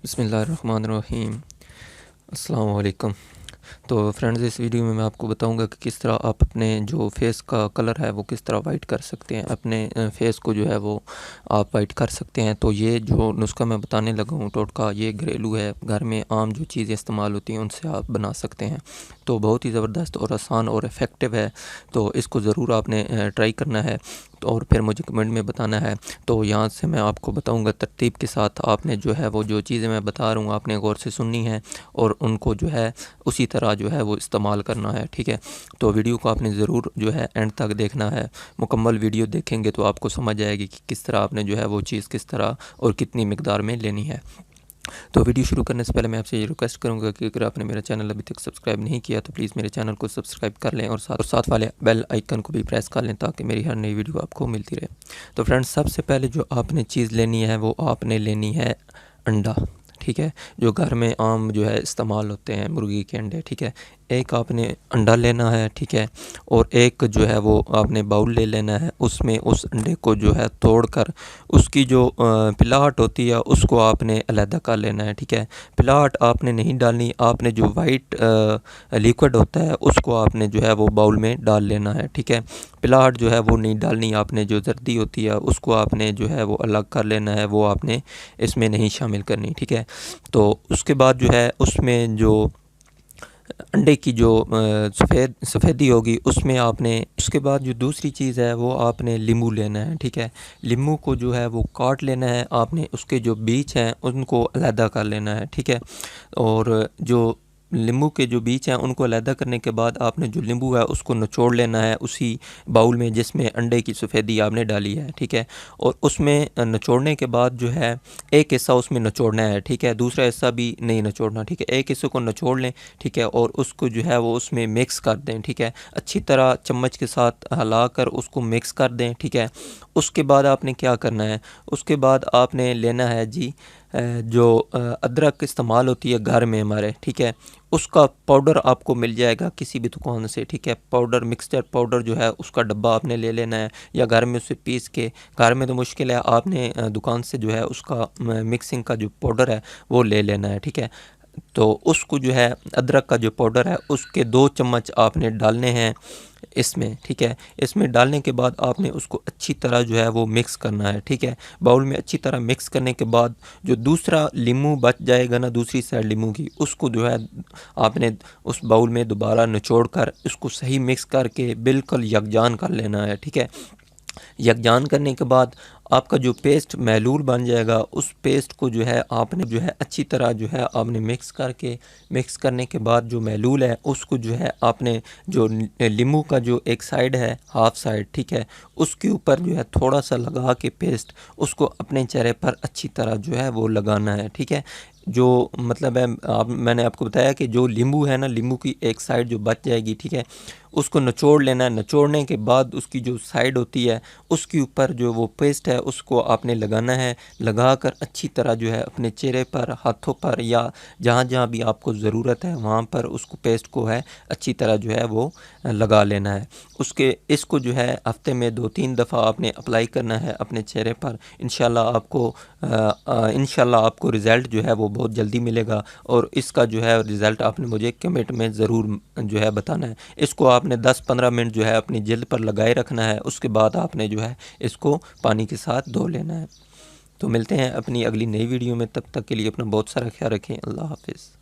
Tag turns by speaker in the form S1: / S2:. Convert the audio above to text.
S1: बिस्मिल्लाहिर्रहमानिर्रहीम। अस्सलाम वालेकुम। तो फ्रेंड्स, इस वीडियो में मैं आपको बताऊंगा कि किस तरह आप अपने जो फेस का कलर है वो किस तरह वाइट कर सकते हैं। अपने फेस को जो है वो आप वाइट कर सकते हैं। तो ये जो नुस्खा मैं बताने लगा हूँ, टोटका, ये घरेलू है। घर में आम जो चीज़ें इस्तेमाल होती हैं उनसे आप बना सकते हैं। तो बहुत ही ज़बरदस्त और आसान और इफ़ेक्टिव है। तो इसको ज़रूर आपने ट्राई करना है और फिर मुझे कमेंट में बताना है। तो यहाँ से मैं आपको बताऊंगा तरतीब के साथ। आपने जो है वो जो चीज़ें मैं बता रहा हूँ आपने गौर से सुननी है और उनको जो है उसी तरह जो है वो इस्तेमाल करना है, ठीक है। तो वीडियो को आपने ज़रूर जो है एंड तक देखना है। मुकम्मल वीडियो देखेंगे तो आपको समझ आएगी कि किस तरह आपने जो है वो चीज़ किस तरह और कितनी मिकदार में लेनी है। तो वीडियो शुरू करने से पहले मैं आपसे ये रिक्वेस्ट करूंगा कि अगर आपने मेरा चैनल अभी तक सब्सक्राइब नहीं किया तो प्लीज़ मेरे चैनल को सब्सक्राइब कर लें और साथ वाले बेल आइकन को भी प्रेस कर लें ताकि मेरी हर नई वीडियो आपको मिलती रहे। तो फ्रेंड्स, सबसे पहले जो आपने चीज़ लेनी है वो आपने लेनी है अंडा, ठीक है। जो घर में आम जो है इस्तेमाल होते हैं, मुर्गी के अंडे, ठीक है। एक आपने अंडा लेना है, ठीक है। और एक जो है वो आपने बाउल ले लेना है, उसमें उस अंडे को जो है तोड़कर उसकी जो पिलाहट होती है उसको आपने अलहदा कर लेना है, ठीक है। पिलाहट आपने नहीं डालनी, आपने जो वाइट लिक्विड होता है उसको आपने जो है वो बाउल में डाल लेना है, ठीक है। पिलाहट जो है वो नहीं डालनी, आपने जो जर्दी होती है उसको आपने जो है वो अलग कर लेना है, वो आपने इसमें नहीं शामिल करनी, ठीक है। तो उसके बाद जो है उसमें जो अंडे की जो सफ़ेदी होगी उसमें आपने, उसके बाद जो दूसरी चीज़ है वो आपने लींबू लेना है, ठीक है। लींबू को जो है वो काट लेना है आपने, उसके जो बीज हैं उनको अलहदा कर लेना है, ठीक है। और जो नींबू के जो बीज हैं उनको अलहदा करने के बाद आपने जो नींबू है उसको निचोड़ लेना है उसी बाउल में जिसमें अंडे की सफ़ेदी आपने डाली है, ठीक है। और उसमें निचोड़ने के बाद जो है एक हिस्सा उसमें निचोड़ना है, ठीक है। दूसरा हिस्सा भी नहीं निचोड़ना, ठीक है। एक हिस्से को निचोड़ लें, ठीक है। और उसको जो है वो उसमें मिक्स कर दें, ठीक है। अच्छी तरह चम्मच के साथ हिलाकर उसको मिक्स कर दें, ठीक है। उसके बाद आपने क्या करना है, उसके बाद आपने लेना है जी जो अदरक इस्तेमाल होती है घर में हमारे, ठीक है। उसका पाउडर आपको मिल जाएगा किसी भी दुकान से, ठीक है। पाउडर, मिक्सचर पाउडर जो है उसका डब्बा आपने ले लेना है या घर में उसे पीस के, घर में तो मुश्किल है, आपने दुकान से जो है उसका मिक्सिंग का जो पाउडर है वो ले लेना है, ठीक है। तो उसको जो है अदरक का जो पाउडर है उसके 2 चम्मच आपने डालने हैं इसमें, ठीक है। इसमें डालने के बाद आपने उसको अच्छी तरह जो है वो मिक्स करना है, ठीक है। बाउल में अच्छी तरह मिक्स करने के बाद जो दूसरा लींबू बच जाएगा ना, दूसरी साइड लींबू की, उसको जो है आपने उस बाउल में दोबारा निचोड़ कर उसको सही मिक्स करके बिल्कुल यकजान कर लेना है, ठीक है। यकजान करने के बाद आपका जो पेस्ट महलूल बन जाएगा, उस पेस्ट को जो है आपने जो है अच्छी तरह जो है आपने मिक्स करने के बाद जो महलूल है उसको जो है आपने जो नींबू का जो एक साइड है, हाफ साइड, ठीक है, उसके ऊपर जो है थोड़ा सा लगा के पेस्ट उसको अपने चेहरे पर अच्छी तरह जो है वो लगाना है, ठीक है। जो मतलब है मैंने आपको बताया कि जो नींबू है ना, नींबू की एक साइड जो बच जाएगी, ठीक है, उसको निचोड़ लेना है। निचोड़ने के बाद उसकी जो साइड होती है उसके ऊपर जो वो पेस्ट है उसको आपने लगाना है। लगाकर अच्छी तरह जो है अपने चेहरे पर, हाथों पर या जहाँ जहाँ भी आपको ज़रूरत है वहाँ पर उसको पेस्ट को है अच्छी तरह जो है वो लगा लेना है। इसको जो है हफ्ते में 2-3 दफ़ा आपने अप्लाई करना है अपने चेहरे पर। इंशाल्लाह आपको रिज़ल्ट जो है वो बहुत जल्दी मिलेगा और इसका जो है रिज़ल्ट आपने मुझे कमेंट में ज़रूर जो है बताना है। इसको आपने 10-15 मिनट जो है अपनी जिल्द पर लगाए रखना है। उसके बाद आपने जो है इसको पानी के साथ धो लेना है। तो मिलते हैं अपनी अगली नई वीडियो में, तब तक के लिए अपना बहुत सारा ख्याल रखें। अल्लाह हाफ़िज़।